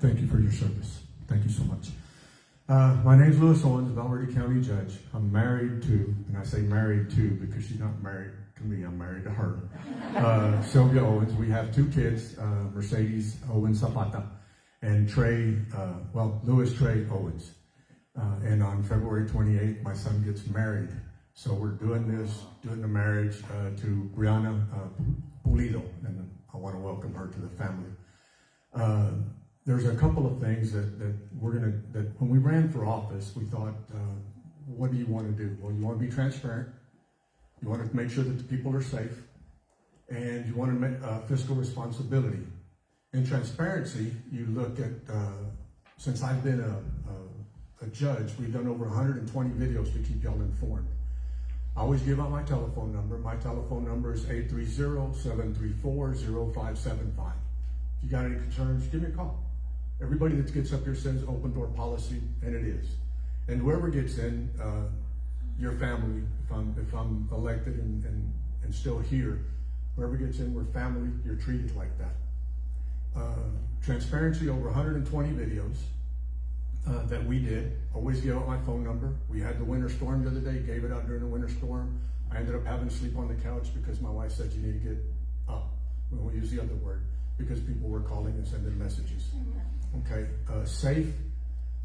thank you for your service. Thank you so much. My name's Owens, Valverde County Judge. I'm married to, and I say married to because she's not married to me, I'm married to her, Sylvia Owens. We have two kids, Mercedes Owens Zapata and Trey, Louis Trey Owens. And on February 28th, my son gets married. So we're doing the marriage to Brianna Pulido, and I want to welcome her to the family. There's a couple of things that when we ran for office, we thought, what do you want to do? Well, you want to be transparent. You want to make sure that the people are safe, and you want to make fiscal responsibility. In transparency, you look at, since I've been a judge, we've done over 120 videos to keep y'all informed. I always give out my telephone number. My telephone number is 830-734-0575. If you got any concerns, give me a call. Everybody that gets up here says open door policy, and it is. And whoever gets in, your family, if I'm elected and still here, whoever gets in, we're family, you're treated like that. Transparency, over 120 videos that we did. Always give out my phone number. We had the winter storm the other day, gave it out during the winter storm. I ended up having to sleep on the couch because my wife said you need to get up. We won't use the other word because people were calling and sending messages. Okay, safe.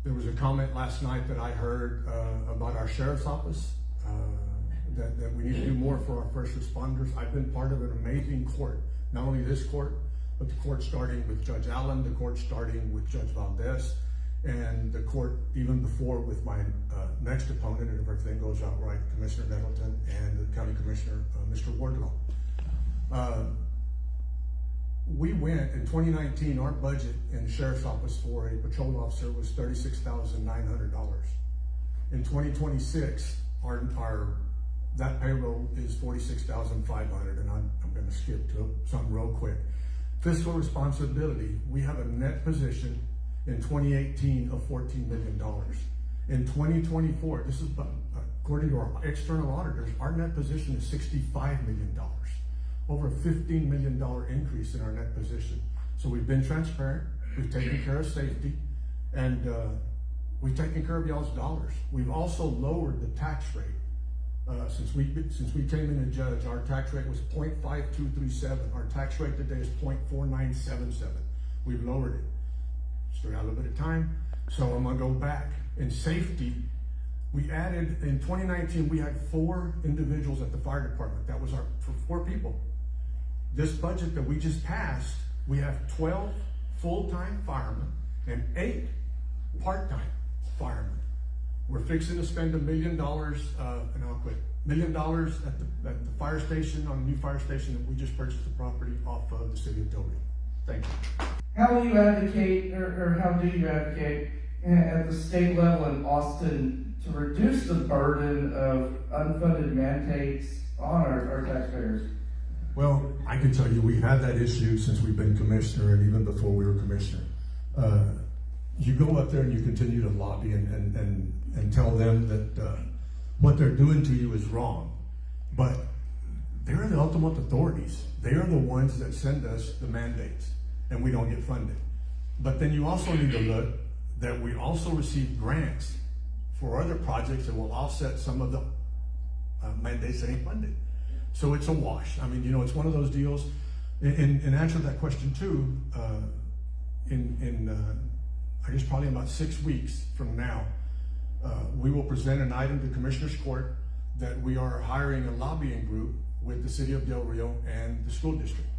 There was a comment last night that I heard about our sheriff's office, that we need to do more for our first responders. I've been part of an amazing court, not only this court, but the court starting with Judge Allen, the court starting with Judge Valdez, and the court even before with my next opponent, and if everything goes out right, Commissioner Nettleton and the County Commissioner, Mr. Wardlow. We went, in 2019, our budget in the Sheriff's Office for a patrol officer was $36,900. In 2026, that payroll is $46,500, and I'm going to skip to something real quick. Fiscal responsibility, we have a net position in 2018 of $14 million. In 2024, this is according to our external auditors, our net position is $65 million. Over a $15 million increase in our net position. So we've been transparent, we've taken care of safety, and we've taken care of y'all's dollars. We've also lowered the tax rate. Since we came in as judge, our tax rate was 0.5237. Our tax rate today is 0.4977. We've lowered it. Still got a little bit of time, so I'm gonna go back. In safety, we added, in 2019, we had 4 individuals at the fire department. That was for 4 people. This budget that we just passed, we have 12 full-time firemen and 8 part-time firemen. We're fixing to spend $1 million, and I'll quit. $1 million at the fire station, on a new fire station that we just purchased the property off of the city of Del Rio. Thank you. How will you advocate, or how do you advocate at the state level in Austin to reduce the burden of unfunded mandates on our taxpayers? Well, I can tell you we've had that issue since we've been commissioner and even before we were commissioner. You go up there and you continue to lobby and tell them that what they're doing to you is wrong. But they're the ultimate authorities. They are the ones that send us the mandates and we don't get funded. But then you also need to look that we also receive grants for other projects that will offset some of the mandates that ain't funded. So it's a wash. I mean, it's one of those deals. In answer to that question too, I guess probably about 6 weeks from now, we will present an item to Commissioner's Court that we are hiring a lobbying group with the city of Del Rio and the school district.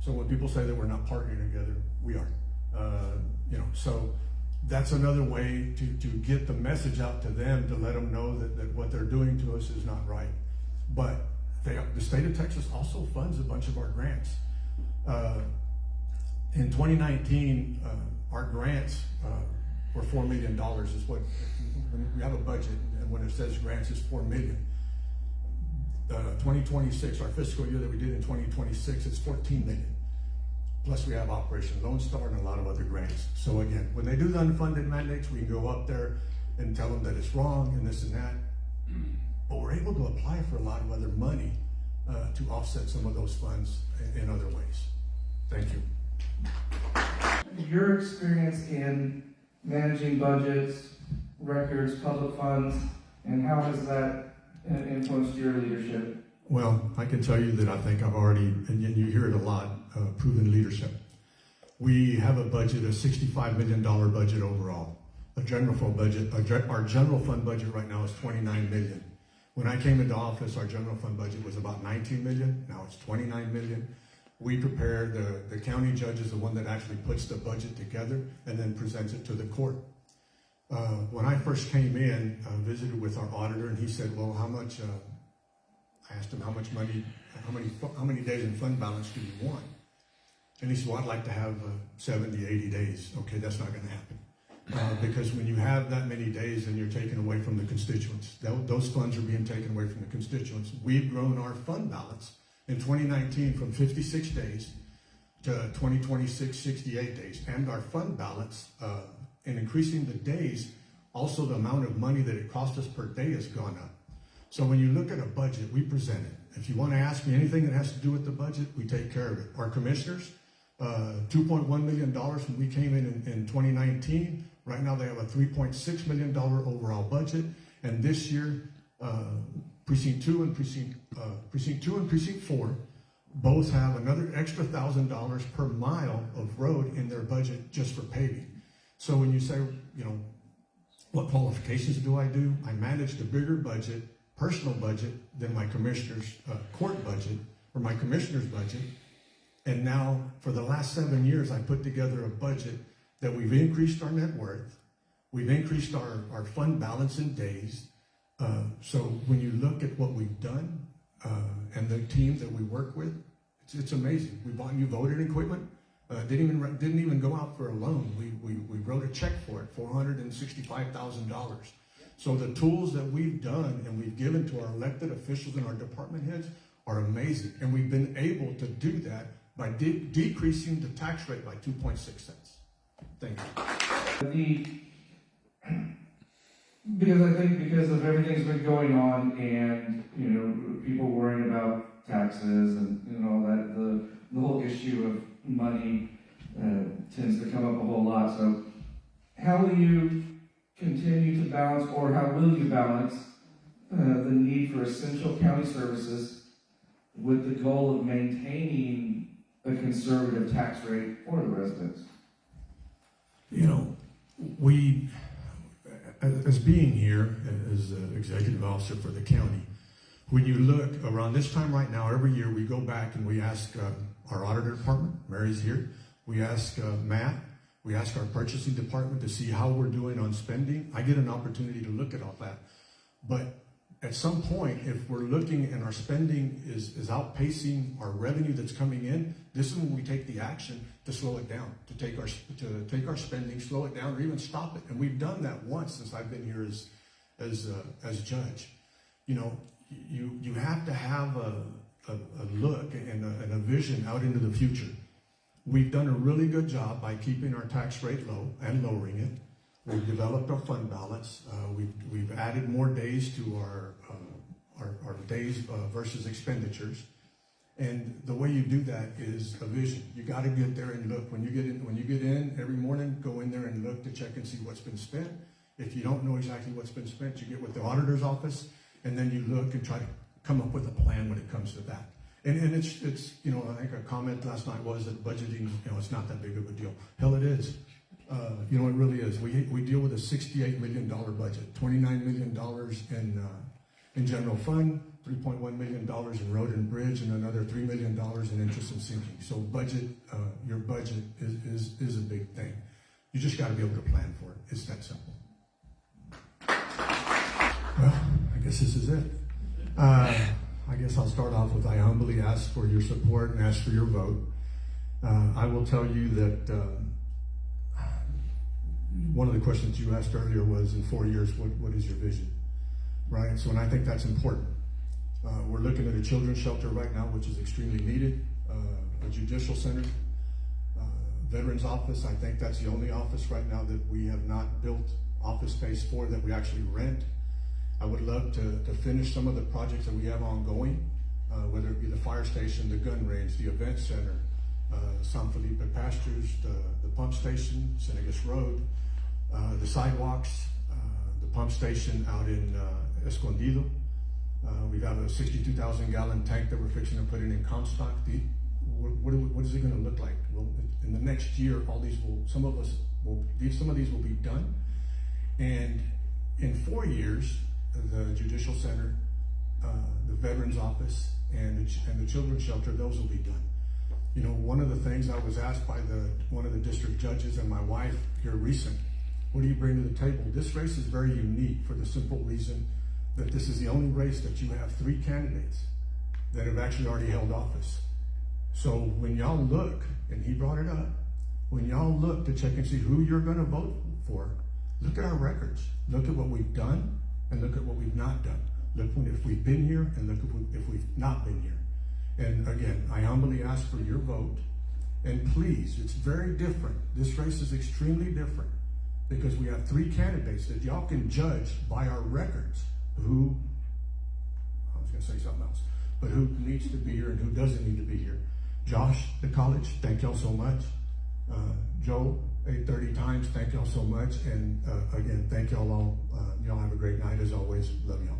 So when people say that we're not partnering together, we are. So that's another way to get the message out to them, to let them know that what they're doing to us is not right. But the state of Texas also funds a bunch of our grants. In 2019, our grants were $4 million is what, when we have a budget, and when it says grants is $4 million. 2026, our fiscal year that we did in 2026, it's $14 million. Plus we have Operation Lone Star and a lot of other grants. So again, when they do the unfunded mandates, we can go up there and tell them that it's wrong and this and that. But we're able to apply for a lot of other money to offset some of those funds in other ways. Thank you. your experience in managing budgets, records, public funds, and how has that influenced your leadership? Well, I can tell you that I think I've already, and you hear it a lot, proven leadership. We have a budget, a $65 million budget overall. A general fund budget, our general fund budget right now is $29 million. When I came into office, our general fund budget was about $19 million. Now it's $29 million. We prepare, the county judge is the one that actually puts the budget together and then presents it to the court. When I first came in, I visited with our auditor, and he said, well, how much, I asked him how much money, how many days in fund balance do you want? And he said, well, I'd like to have 70, 80 days. Okay, that's not gonna happen. Because when you have that many days and you're taken away from the constituents, those funds are being taken away from the constituents. We've grown our fund balance in 2019 from 56 days to 2026, 68 days. And our fund balance, in increasing the days, also the amount of money that it costs us per day has gone up. So when you look at a budget, we present it. If you want to ask me anything that has to do with the budget, we take care of it. Our commissioners, $2.1 million when we came in 2019. Right now they have a $3.6 million overall budget. And this year, Precinct 2 and Precinct 4 both have another extra $1,000 per mile of road in their budget just for paving. So when you say, you know, what qualifications do? I manage the bigger budget, personal budget, than my commissioner's court budget or my commissioner's budget. And now for the last 7 years, I put together a budget that we've increased our net worth. We've increased our fund balance in days. So when you look at what we've done and the team that we work with, it's amazing. We bought new voting equipment. Didn't even go out for a loan. We wrote a check for it, $465,000. So the tools that we've done and we've given to our elected officials and our department heads are amazing. And we've been able to do that by decreasing the tax rate by 2.6 cents. Thank you. Because of everything's been going on, and you know, people worrying about taxes and all that, the whole issue of money tends to come up a whole lot. So, how will you continue to balance, or how will you balance the need for essential county services with the goal of maintaining a conservative tax rate for the residents? You know, we, as being here as the executive officer for the county, when you look around this time right now, every year we go back and we ask our auditor department, Mary's here, we ask Matt, we ask our purchasing department to see how we're doing on spending. I get an opportunity to look at all that. But at some point, if we're looking and our spending is outpacing our revenue that's coming in, this is when we take the action to slow it down, to take our spending, slow it down, or even stop it. And we've done that once since I've been here as judge. You know, you have to have a look and a vision out into the future. We've done a really good job by keeping our tax rate low and lowering it. We've developed our fund balance. We've added more days to our days versus expenditures. And the way you do that is a vision. You got to get there and look. When you get in every morning, go in there and look to check and see what's been spent. If you don't know exactly what's been spent, you get with the auditor's office, and then you look and try to come up with a plan when it comes to that. And it's you know, I think a comment last night was that budgeting, you know, it's not that big of a deal. Hell, it is. You know, it really is. We deal with a $68 million budget, $29 million in general fund, $3.1 million in road and bridge, and another $3 million in interest and sinking. So your budget is a big thing. You just got to be able to plan for it. It's that simple. Well, I guess this is it. I guess I'll start off with, I humbly ask for your support and ask for your vote. I will tell you that one of the questions you asked earlier was, in 4 years, what is your vision? Right? So, and I think that's important. We're looking at a children's shelter right now, which is extremely needed, a judicial center, veterans office. I think that's the only office right now that we have not built office space for, that we actually rent. I would love to finish some of the projects that we have ongoing, whether it be the fire station, the gun range, the event center, San Felipe Pastures, the pump station, Senegas Road, the sidewalks, the pump station out in Escondido. We got a 62,000 gallon tank that we're fixing to put in Comstock. What is it going to look like? Well, in the next year, some of these will be done, and in 4 years, the Judicial Center, the Veterans Office, and the Children's Shelter, those will be done. You know, one of the things I was asked by one of the district judges and my wife here recent, what do you bring to the table? This race is very unique for the simple reason that this is the only race that you have 3 candidates that have actually already held office. So when y'all look, and he brought it up, when y'all look to check and see who you're going to vote for, look at our records. Look at what we've done and look at what we've not done. Look if we've been here and look if we've not been here. And again, I humbly ask for your vote. And please, it's very different. This race is extremely different because we have 3 candidates that y'all can judge by our records who, I was going to say something else, but who needs to be here and who doesn't need to be here. Josh, the college, thank y'all so much. Joe, 8:30 times, thank y'all so much. And again, thank y'all all. Y'all have a great night as always. Love y'all.